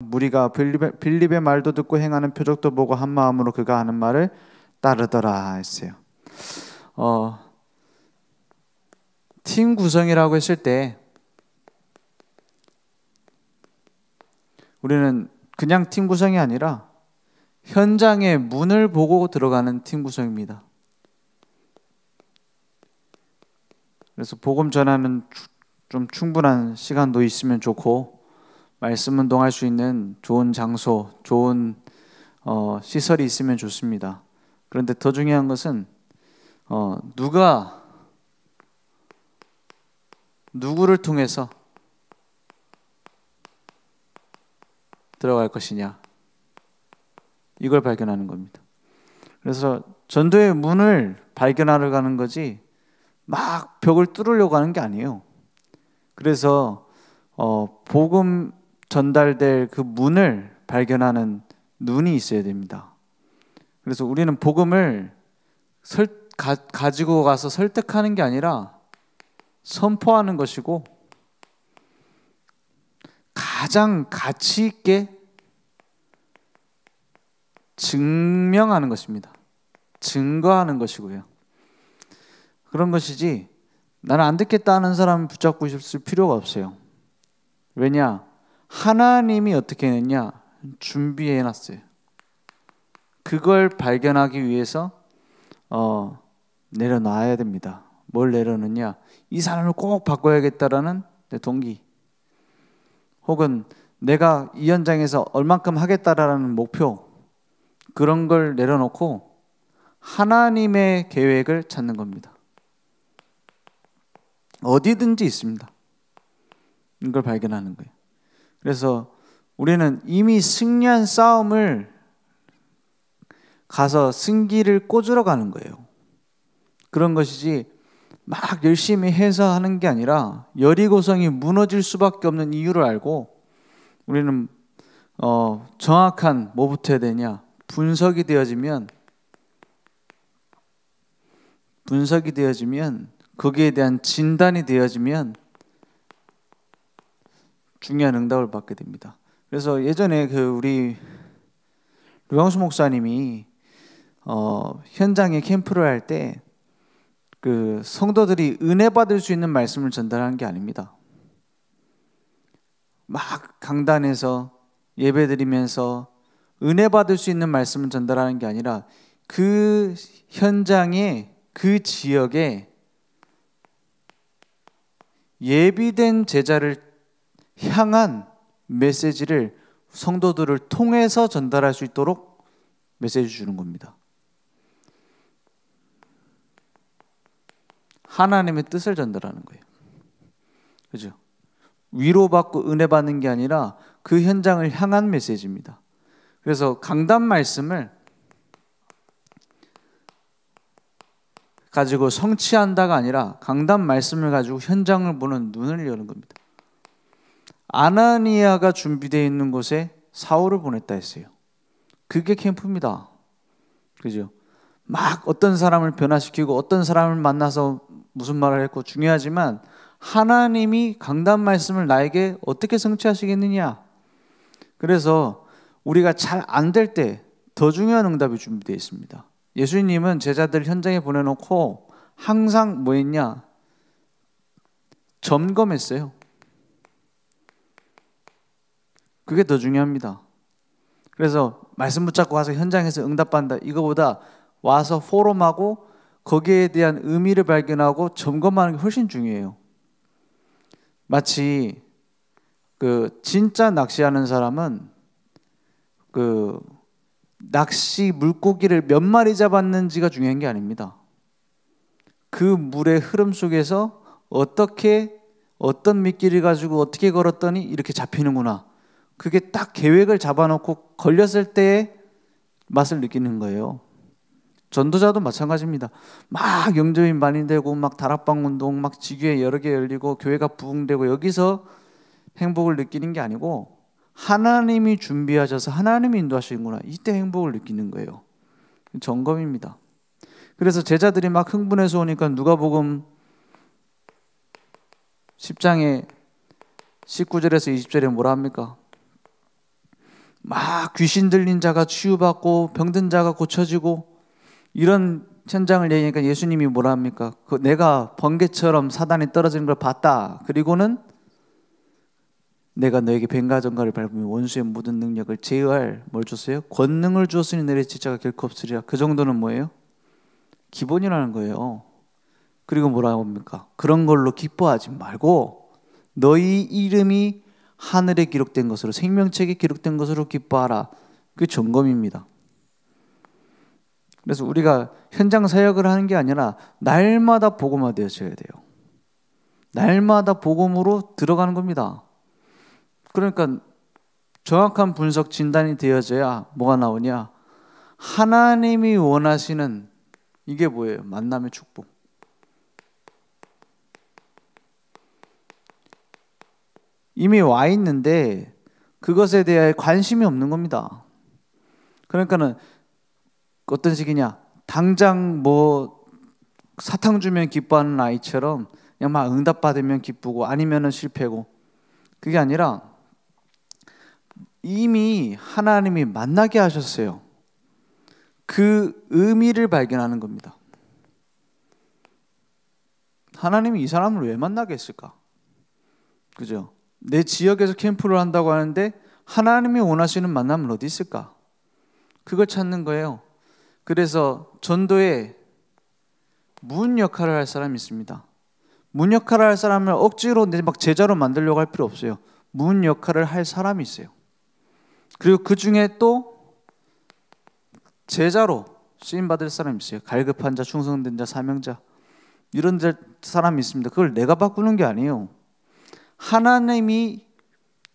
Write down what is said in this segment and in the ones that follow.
무리가 빌립의 말도 듣고 행하는 표적도 보고 한 마음으로 그가 하는 말을 따르더라 했어요. 팀 구성이라고 했을 때 우리는 그냥 팀 구성이 아니라 현장의 문을 보고 들어가는 팀 구성입니다. 그래서 복음 전하는 좀 충분한 시간도 있으면 좋고, 말씀 운동할 수 있는 좋은 장소, 좋은 시설이 있으면 좋습니다. 그런데 더 중요한 것은 누가 누구를 통해서 들어갈 것이냐, 이걸 발견하는 겁니다. 그래서 전도의 문을 발견하러 가는 거지 막 벽을 뚫으려고 하는 게 아니에요. 그래서 복음 전달될 그 문을 발견하는 눈이 있어야 됩니다. 그래서 우리는 복음을 가지고 가서 설득하는 게 아니라 선포하는 것이고, 가장 가치 있게 증명하는 것입니다. 증거하는 것이고요. 그런 것이지 나는 안 듣겠다 하는 사람을 붙잡고 있을 필요가 없어요. 왜냐? 하나님이 어떻게 했느냐? 준비해 놨어요. 그걸 발견하기 위해서 내려놔야 됩니다. 뭘 내려놓냐? 이 사람을 꼭 바꿔야겠다라는 내 동기, 혹은 내가 이 현장에서 얼만큼 하겠다라는 목표, 그런 걸 내려놓고 하나님의 계획을 찾는 겁니다. 어디든지 있습니다. 이걸 발견하는 거예요. 그래서 우리는 이미 승리한 싸움을 가서 승기를 꽂으러 가는 거예요. 그런 것이지 막 열심히 해서 하는 게 아니라 여리고성이 무너질 수밖에 없는 이유를 알고, 우리는 정확한 뭐부터 해야 되냐? 분석이 되어지면 거기에 대한 진단이 되어지면 중요한 응답을 받게 됩니다. 그래서 예전에 우리 류광수 목사님이 현장에 캠프를 할 때 성도들이 은혜 받을 수 있는 말씀을 전달하는 게 아닙니다. 막 강단에서 예배드리면서 은혜 받을 수 있는 말씀을 전달하는 게 아니라 그 현장에, 그 지역에 예비된 제자를 향한 메시지를 성도들을 통해서 전달할 수 있도록 메시지 주는 겁니다. 하나님의 뜻을 전달하는 거예요. 그죠? 위로받고 은혜 받는 게 아니라 그 현장을 향한 메시지입니다. 그래서 강단 말씀을 가지고 성취한다가 아니라 강단 말씀을 가지고 현장을 보는 눈을 여는 겁니다. 아나니아가 준비되어 있는 곳에 사울을 보냈다 했어요. 그게 캠프입니다. 그죠? 막 어떤 사람을 변화시키고 어떤 사람을 만나서 무슨 말을 했고 중요하지만, 하나님이 강단 말씀을 나에게 어떻게 성취하시겠느냐. 그래서 우리가 잘 안 될 때 더 중요한 응답이 준비되어 있습니다. 예수님은 제자들 현장에 보내놓고 항상 뭐 했냐? 점검했어요. 그게 더 중요합니다. 그래서 말씀 붙잡고 와서 현장에서 응답받는다, 이거보다 와서 포럼하고 거기에 대한 의미를 발견하고 점검하는 게 훨씬 중요해요. 마치 진짜 낚시하는 사람은 낚시 물고기를 몇 마리 잡았는지가 중요한 게 아닙니다. 그 물의 흐름 속에서 어떤 미끼를 가지고 어떻게 걸었더니 이렇게 잡히는구나, 그게 딱 계획을 잡아놓고 걸렸을 때의 맛을 느끼는 거예요. 전도자도 마찬가지입니다. 막 영접이 많이 되고 막 다락방 운동 막 지교회 여러 개 열리고 교회가 부흥되고 여기서 행복을 느끼는 게 아니고, 하나님이 준비하셔서 하나님이 인도하시는구나, 이때 행복을 느끼는 거예요. 점검입니다. 그래서 제자들이 막 흥분해서 오니까 누가복음 10장에 19절에서 20절에 뭐라 합니까? 막 귀신 들린 자가 치유받고 병든 자가 고쳐지고 이런 현장을 얘기하니까 예수님이 뭐라 합니까? 내가 번개처럼 사단이 떨어지는 걸 봤다. 그리고는 내가 너에게 뱀과 정갈을 밟으며 원수의 모든 능력을 제어할 뭘 줬어요? 권능을 주었으니 너의 지체가 결코 없으리라. 그 정도는 뭐예요? 기본이라는 거예요. 그리고 뭐라고 합니까? 그런 걸로 기뻐하지 말고 너희 이름이 하늘에 기록된 것으로, 생명책에 기록된 것으로 기뻐하라. 그게 점검입니다. 그래서 우리가 현장 사역을 하는 게 아니라 날마다 복음화되어져야 돼요. 날마다 복음으로 들어가는 겁니다. 그러니까 정확한 분석 진단이 되어져야 뭐가 나오냐? 하나님이 원하시는 이게 뭐예요? 만남의 축복. 이미 와 있는데 그것에 대해 관심이 없는 겁니다. 그러니까는 어떤 식이냐? 당장 뭐 사탕 주면 기뻐하는 아이처럼 그냥 막 응답 받으면 기쁘고 아니면은 실패고, 그게 아니라 이미 하나님이 만나게 하셨어요. 그 의미를 발견하는 겁니다. 하나님이 이 사람을 왜 만나게 했을까? 그죠? 내 지역에서 캠프를 한다고 하는데 하나님이 원하시는 만남은 어디 있을까? 그걸 찾는 거예요. 그래서 전도에 문 역할을 할 사람이 있습니다. 문 역할을 할 사람을 억지로 막 제자로 만들려고 할 필요 없어요. 문 역할을 할 사람이 있어요. 그리고 그 중에 또 제자로 쓰임받을 사람이 있어요. 갈급한 자, 충성된 자, 사명자, 이런 사람이 있습니다. 그걸 내가 바꾸는 게 아니에요. 하나님이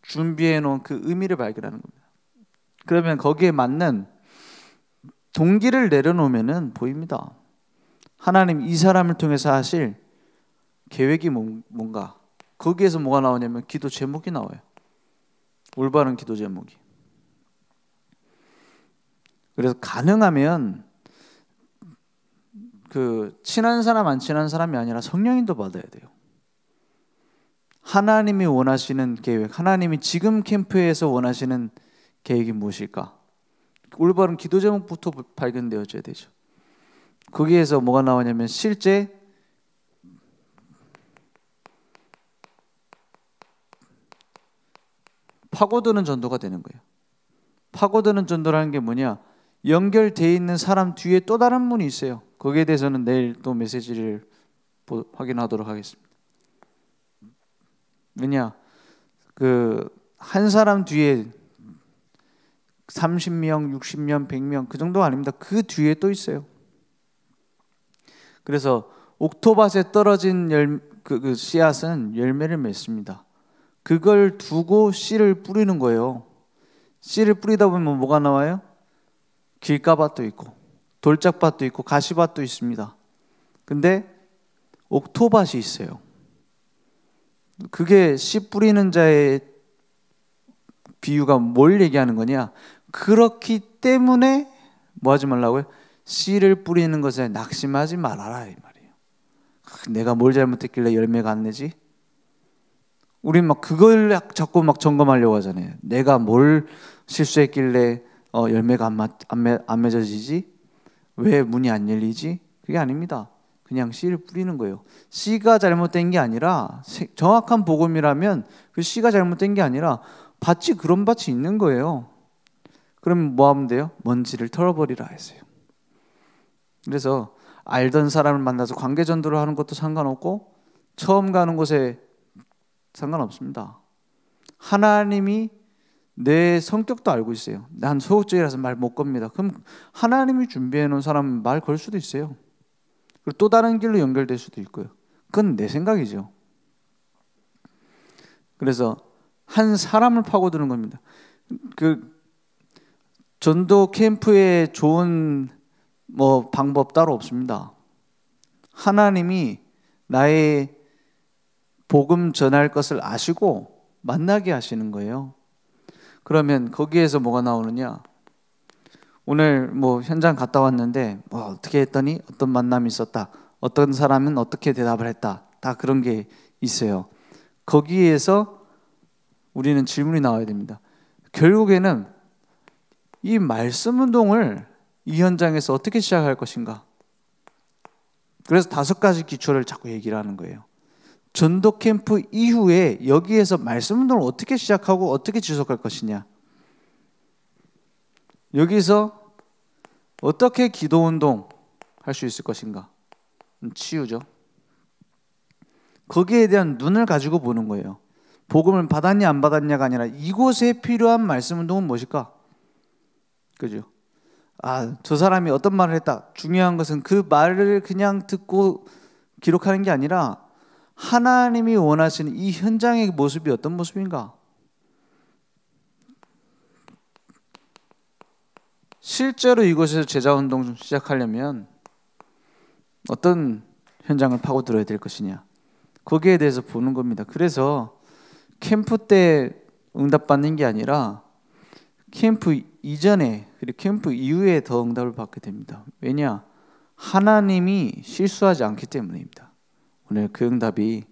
준비해 놓은 그 의미를 발견하는 겁니다. 그러면 거기에 맞는 동기를 내려놓으면 보입니다. 하나님 이 사람을 통해서 하실 계획이 뭔가, 거기에서 뭐가 나오냐면 기도 제목이 나와요. 올바른 기도 제목이. 그래서 가능하면 그 친한 사람 안 친한 사람이 아니라 성령인도 받아야 돼요. 하나님이 원하시는 계획, 하나님이 지금 캠프에서 원하시는 계획이 무엇일까? 올바른 기도 제목부터 발견되어져야 되죠. 거기에서 뭐가 나오냐면 실제 파고드는 전도가 되는 거예요. 파고드는 전도라는 게 뭐냐? 연결되어 있는 사람 뒤에 또 다른 문이 있어요. 거기에 대해서는 내일 또 메시지를 확인하도록 하겠습니다. 왜냐? 한 사람 뒤에 30명, 60명, 100명 그 정도가 아닙니다. 그 뒤에 또 있어요. 그래서 옥토밭에 떨어진 그 씨앗은 열매를 맺습니다. 그걸 두고 씨를 뿌리는 거예요. 씨를 뿌리다 보면 뭐가 나와요? 길가밭도 있고 돌짝밭도 있고 가시밭도 있습니다. 근데 옥토밭이 있어요. 그게 씨 뿌리는 자의 비유가 뭘 얘기하는 거냐? 그렇기 때문에 뭐 하지 말라고요? 씨를 뿌리는 것에 낙심하지 말아라 이 말이에요. 내가 뭘 잘못했길래 열매가 안 내지? 우리 막 그걸 자꾸 막 점검하려고 하잖아요. 내가 뭘 실수했길래 열매가 안 맺어지지? 왜 문이 안 열리지? 그게 아닙니다. 그냥 씨를 뿌리는 거예요. 씨가 잘못된 게 아니라, 정확한 복음이라면 그 씨가 잘못된 게 아니라 밭이 그런 밭이 있는 거예요. 그러면 뭐 하면 돼요? 먼지를 털어버리라 했어요. 그래서 알던 사람을 만나서 관계 전도를 하는 것도 상관없고 처음 가는 곳에 상관없습니다. 하나님이 내 성격도 알고 있어요. 난 소극적이라서 말 못 겁니다. 그럼 하나님이 준비해 놓은 사람은 말 걸 수도 있어요. 그리고 또 다른 길로 연결될 수도 있고요. 그건 내 생각이죠. 그래서 한 사람을 파고드는 겁니다. 그 전도 캠프에 좋은 방법 따로 없습니다. 하나님이 나의 복음 전할 것을 아시고 만나게 하시는 거예요. 그러면 거기에서 뭐가 나오느냐? 오늘 현장 갔다 왔는데 어떻게 했더니 어떤 만남이 있었다. 어떤 사람은 어떻게 대답을 했다. 다 그런 게 있어요. 거기에서 우리는 질문이 나와야 됩니다. 결국에는 이 말씀 운동을 이 현장에서 어떻게 시작할 것인가? 그래서 5가지 기초를 자꾸 얘기를 하는 거예요. 전도 캠프 이후에 여기에서 말씀 운동을 어떻게 시작하고 어떻게 지속할 것이냐, 여기서 어떻게 기도 운동 할 수 있을 것인가, 치유죠. 거기에 대한 눈을 가지고 보는 거예요. 복음을 받았냐 안 받았냐가 아니라 이곳에 필요한 말씀 운동은 무엇일까? 그죠? 저 사람이 어떤 말을 했다. 중요한 것은 그 말을 그냥 듣고 기록하는 게 아니라 하나님이 원하시는 이 현장의 모습이 어떤 모습인가? 실제로 이곳에서 제자운동 좀 시작하려면 어떤 현장을 파고들어야 될 것이냐, 거기에 대해서 보는 겁니다. 그래서 캠프 때 응답받는 게 아니라 캠프 이전에 그리고 캠프 이후에 더 응답을 받게 됩니다. 왜냐? 하나님이 실수하지 않기 때문입니다. 오늘 그 응답이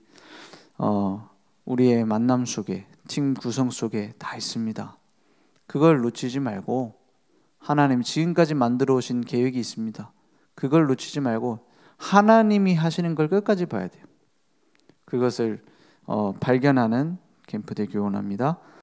우리의 만남 속에, 팀 구성 속에 다 있습니다. 그걸 놓치지 말고, 하나님 지금까지 만들어 오신 계획이 있습니다. 그걸 놓치지 말고 하나님이 하시는 걸 끝까지 봐야 돼요. 그것을 발견하는 캠프 되기 원합니다.